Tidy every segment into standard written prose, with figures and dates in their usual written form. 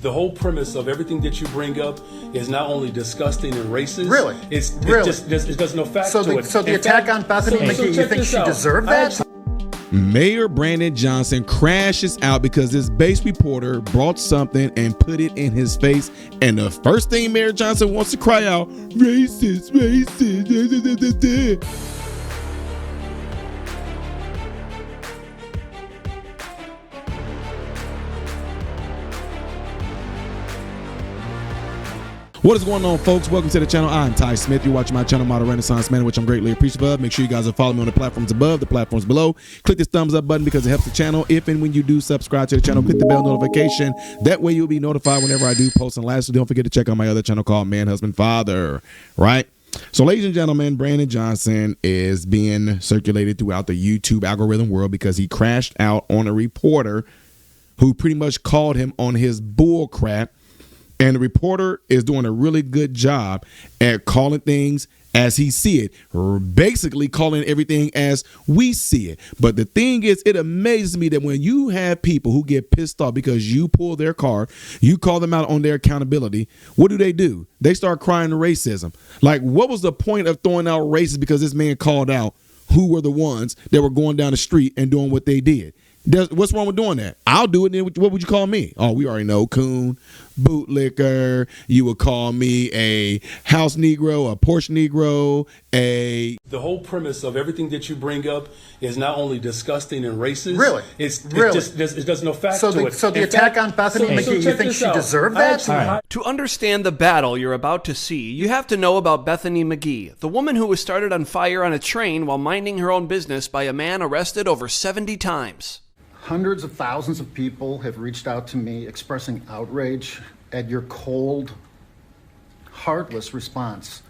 The whole premise of everything that you bring up is not only disgusting and racist. Really? It does no fact to it. So the attack on Bethany McGee, you think she deserved that? Mayor Brandon Johnson crashes out because this base reporter brought something and put it in his face. And the first thing Mayor Johnson wants to cry out, racist, racist. What is going on, folks? Welcome to the channel. I'm Ty Smith. You're watching my channel, Model Renaissance Man, which I'm greatly appreciative of. Make sure you guys are following me on the platforms above, the platforms below. Click this thumbs up button because it helps the channel. If and when you do subscribe to the channel, click the bell notification. That way you'll be notified whenever I do post. And lastly, don't forget to check out my other channel called Man, Husband, Father. Right? So, ladies and gentlemen, Brandon Johnson is being circulated throughout the YouTube algorithm world because he crashed out on a reporter who pretty much called him on his bull crap. And the reporter is doing a really good job at calling things as he see it, basically calling everything as we see it. But the thing is, it amazes me that when you have people who get pissed off because you pull their card, you call them out on their accountability, what do? They start crying racism. Like, what was the point of throwing out racist because this man called out who were the ones that were going down the street and doing what they did? What's wrong with doing that? I'll do it. Then what would you call me? Oh, we already know, coon, bootlicker. You would call me a house Negro, a Porsche Negro, The whole premise of everything that you bring up is not only disgusting and racist. Really? It does no fact to it. So the attack on Bethany McGee, you think she deserved that? Right. To understand the battle you're about to see, you have to know about Bethany McGee, the woman who was started on fire on a train while minding her own business by a man arrested over 70 times. Hundreds of thousands of people have reached out to me expressing outrage at your cold, heartless response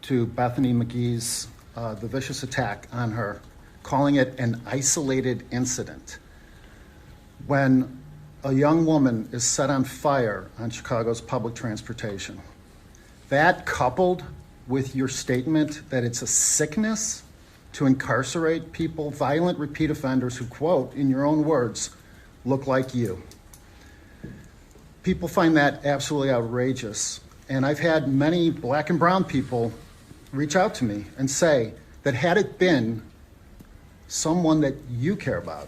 to Bethany McGee's the vicious attack on her, calling it an isolated incident. When a young woman is set on fire on Chicago's public transportation, that coupled with your statement that it's a sickness to incarcerate people, violent repeat offenders who, quote, in your own words, look like you. People find that absolutely outrageous. And I've had many black and brown people reach out to me and say that had it been someone that you care about,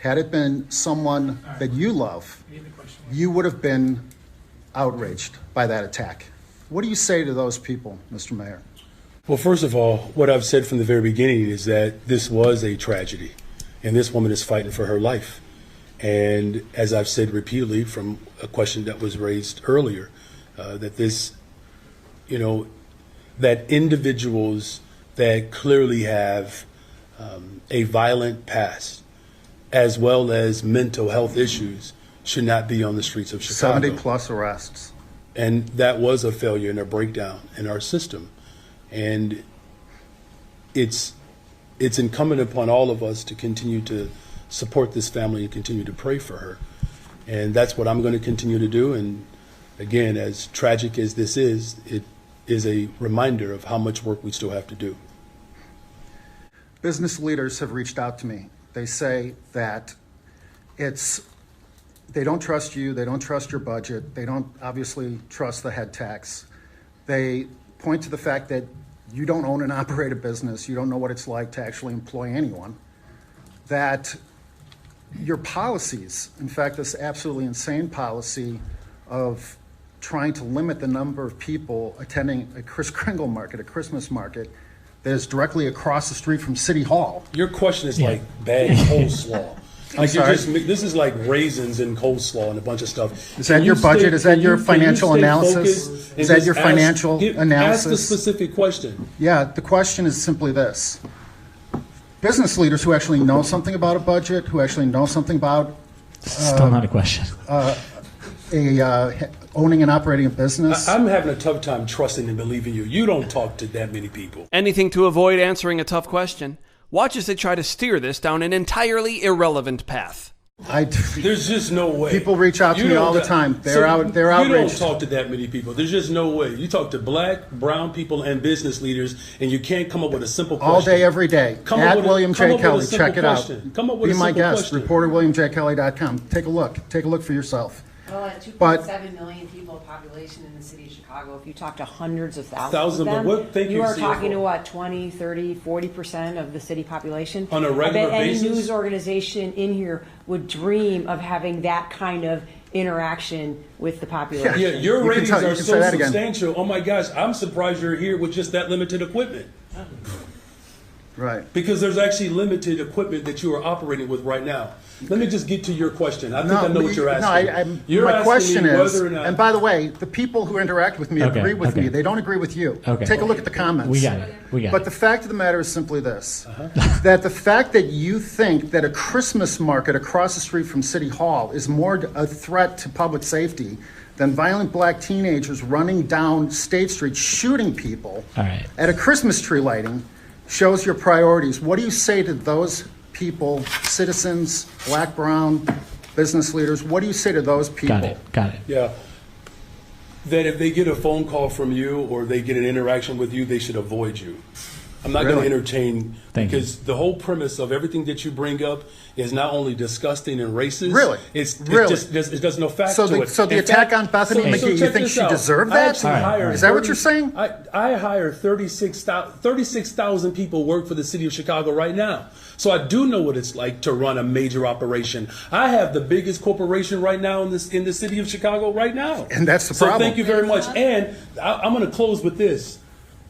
had it been someone that you love, you would have been outraged by that attack. What do you say to those people, Mr. Mayor? Well, first of all, what I've said from the very beginning is that this was a tragedy, and this woman is fighting for her life. And as I've said repeatedly from a question that was raised earlier, that individuals that clearly have a violent past, as well as mental health issues, should not be on the streets of Chicago. 70 plus arrests. And that was a failure and a breakdown in our system. And it's incumbent upon all of us to continue to support this family and continue to pray for her. And that's what I'm going to continue to do. And again, as tragic as this is, it is a reminder of how much work we still have to do. Business leaders have reached out to me. They say that they don't trust you, they don't trust your budget, they don't obviously trust the head tax. They point to the fact that you don't own and operate a business, you don't know what it's like to actually employ anyone, that your policies, in fact, this absolutely insane policy of trying to limit the number of people attending a Kris Kringle market, a Christmas market, that is directly across the street from City Hall. Your question is like bad coleslaw. This is like raisins and coleslaw and a bunch of stuff. Is that your budget? Is that your financial analysis? Is that your financial analysis? Ask the specific question. Yeah, the question is simply this. Business leaders who actually know something about a budget, who actually know something about still not a question. Owning and operating a business. I'm having a tough time trusting and believing you. You don't talk to that many people. Anything to avoid answering a tough question? Watch as they try to steer this down an entirely irrelevant path. There's just no way. People reach out to me all the time. They're outraged. You don't talk to that many people. There's just no way. You talk to black, brown people, and business leaders, and you can't come up with a simple question. All day, every day. At William J. Kelly. Check it out. Come up with Be a my simple guest. question. ReporterWilliamJKelly.com. Take a look. Take a look for yourself. Well, at But- 2.7 million people population in the city of Chicago, if you talk to hundreds of thousands Thousand, of but them, what- thank you, you are CFO. talking to what, 20, 30, 40% of the city population? On a regular I bet basis? any news organization in here would dream of having that kind of interaction with the population. Yeah, your You can ratings tell- you are can so say that again. substantial. Oh my gosh, I'm surprised you're here with just that limited equipment. Right. Because there's actually limited equipment that you are operating with right now. Let me just get to your question. I think I know what you're asking. You're my asking question me is, whether or not. and by the way, the people who interact with me Okay, agree with okay. me. They don't agree with you. Okay. Take a look at the comments. We got it. We got But it. the fact of the matter is simply this, that the fact that you think that a Christmas market across the street from City Hall is more a threat to public safety than violent black teenagers running down State Street shooting people All right. at a Christmas tree lighting shows your priorities. What do you say to those people, citizens, black, brown, business leaders? What do you say to those people? Got it. Got it. Yeah. That if they get a phone call from you or they get an interaction with you, they should avoid you. I'm not going Really? to entertain Thank you. because the whole premise of everything that you bring up is not only disgusting and racist. Really? It does no fact So to the- it. so the In attack fact- on Bethany McGee, you check think this she out. deserved I that? actually All right. hired Is that what 30 you're saying? I hire 36,000 people work for the city of Chicago right now. So I do know what it's like to run a major operation. I have the biggest corporation right now in the city of Chicago right now. And that's the so problem. Thank you very much. And I'm going to close with this.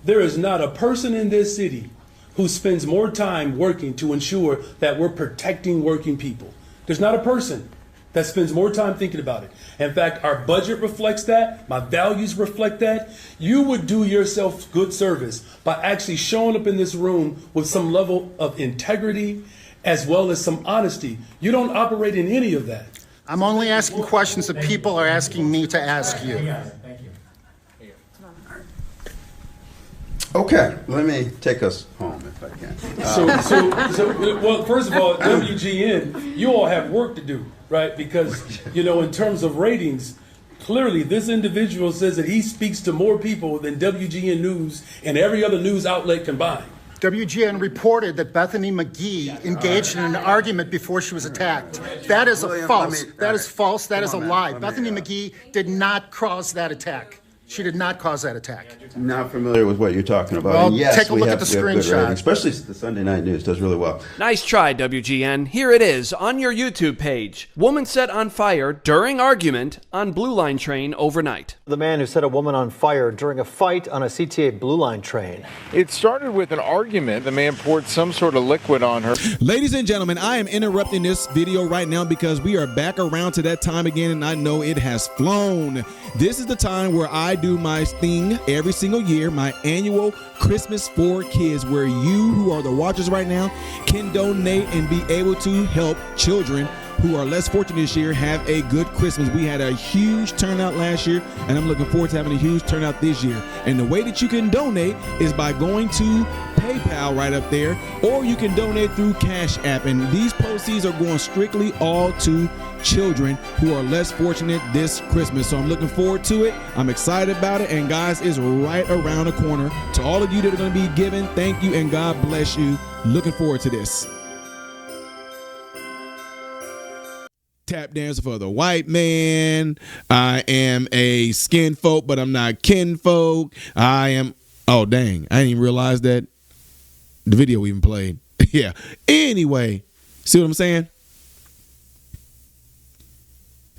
There is not a person in this city who spends more time working to ensure that we're protecting working people. There's not a person that spends more time thinking about it. In fact, our budget reflects that. My values reflect that. You would do yourself good service by actually showing up in this room with some level of integrity as well as some honesty. You don't operate in any of that. I'm only asking questions that people are asking me to ask you. Okay, let me take us home if I can. Well, first of all, WGN, you all have work to do, right? Because, in terms of ratings, clearly this individual says that he speaks to more people than WGN News and every other news outlet combined. WGN reported that Bethany McGee engaged in an argument before she was attacked. That is William, false. let me- That is false. That Come is a on, man. lie. Let me, Bethany McGee did not cause that attack. She did not cause that attack. I'm not familiar with what you're talking about. Well, And yes, take a we look have, at the we have good screenshot. ratings, especially the Sunday Night News does really well. Nice try, WGN. Here it is on your YouTube page. Woman set on fire during argument on Blue Line train overnight. The man who set a woman on fire during a fight on a CTA Blue Line train. It started with an argument. The man poured some sort of liquid on her. Ladies and gentlemen, I am interrupting this video right now because we are back around to that time again, and I know it has flown. This is the time where I do my thing every single year, my annual Christmas for Kids, where you who are the watchers right now can donate and be able to help children who are less fortunate this year have a good Christmas. We had a huge turnout last year, and I'm looking forward to having a huge turnout this year. And the way that you can donate is by going to PayPal right up there, or you can donate through Cash App. And these proceeds are going strictly all to children who are less fortunate this Christmas. So I'm looking forward to it. I'm excited about it. And guys, it's right around the corner. To all of you that are going to be giving, thank you and God bless you. Looking forward to this. Tap dancer for the white man. I am a skin folk, but I'm not kin folk. I am, oh dang, I didn't even realize that the video even played. Yeah. Anyway, see what I'm saying?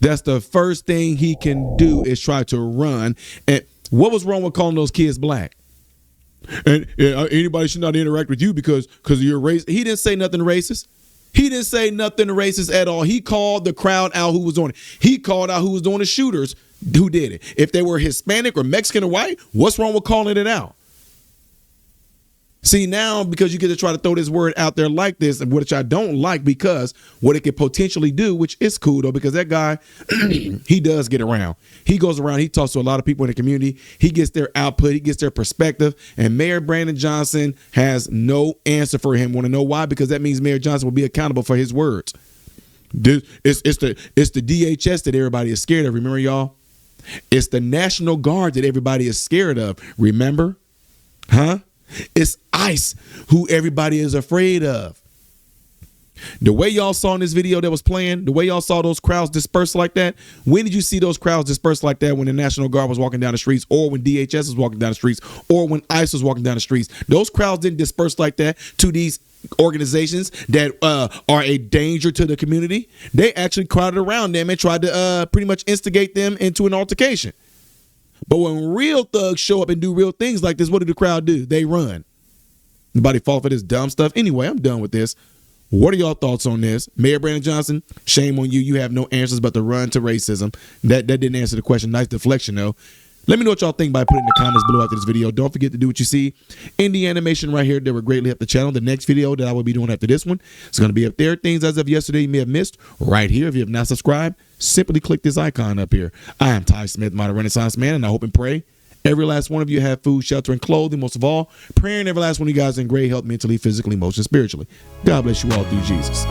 That's the first thing he can do is try to run. And what was wrong with calling those kids black? And anybody should not interact with you because of your race. He didn't say nothing racist. He didn't say nothing racist at all. He called the crowd out who was doing it. He called out who was doing the shooters, who did it. If they were Hispanic or Mexican or white, what's wrong with calling it out? See, now because you get to try to throw this word out there like this, which I don't like because what it could potentially do, which is cool though, because that guy, he does get around. He goes around, he talks to a lot of people in the community. He gets their output, he gets their perspective, and Mayor Brandon Johnson has no answer for him. Want to know why? Because that means Mayor Johnson will be accountable for his words. It's the DHS that everybody is scared of. Remember, y'all? It's the National Guard that everybody is scared of. Remember? Huh? It's ICE who everybody is afraid of. The way y'all saw in this video that was playing, the way y'all saw those crowds disperse like that, when did you see those crowds disperse like that when the National Guard was walking down the streets, or when DHS was walking down the streets, or when ICE was walking down the streets? Those crowds didn't disperse like that to these organizations that are a danger to the community. They actually crowded around them and tried to pretty much instigate them into an altercation. But when real thugs show up and do real things like this, what do the crowd do? They run. Nobody fall for this dumb stuff. Anyway, I'm done with this. What are y'all thoughts on this? Mayor Brandon Johnson, shame on you. You have no answers but to run to racism. That didn't answer the question. Nice deflection, though. Let me know what y'all think by putting in the comments below after this video. Don't forget to do what you see in the animation right here. That would greatly help the channel. The next video that I will be doing after this one is going to be up there. Things as of yesterday you may have missed right here. If you have not subscribed, simply click this icon up here. I am Ty Smith, Modern Renaissance Man, and I hope and pray every last one of you have food, shelter, and clothing. Most of all, praying every last one of you guys in great health, mentally, physically, emotionally, spiritually. God bless you all through Jesus.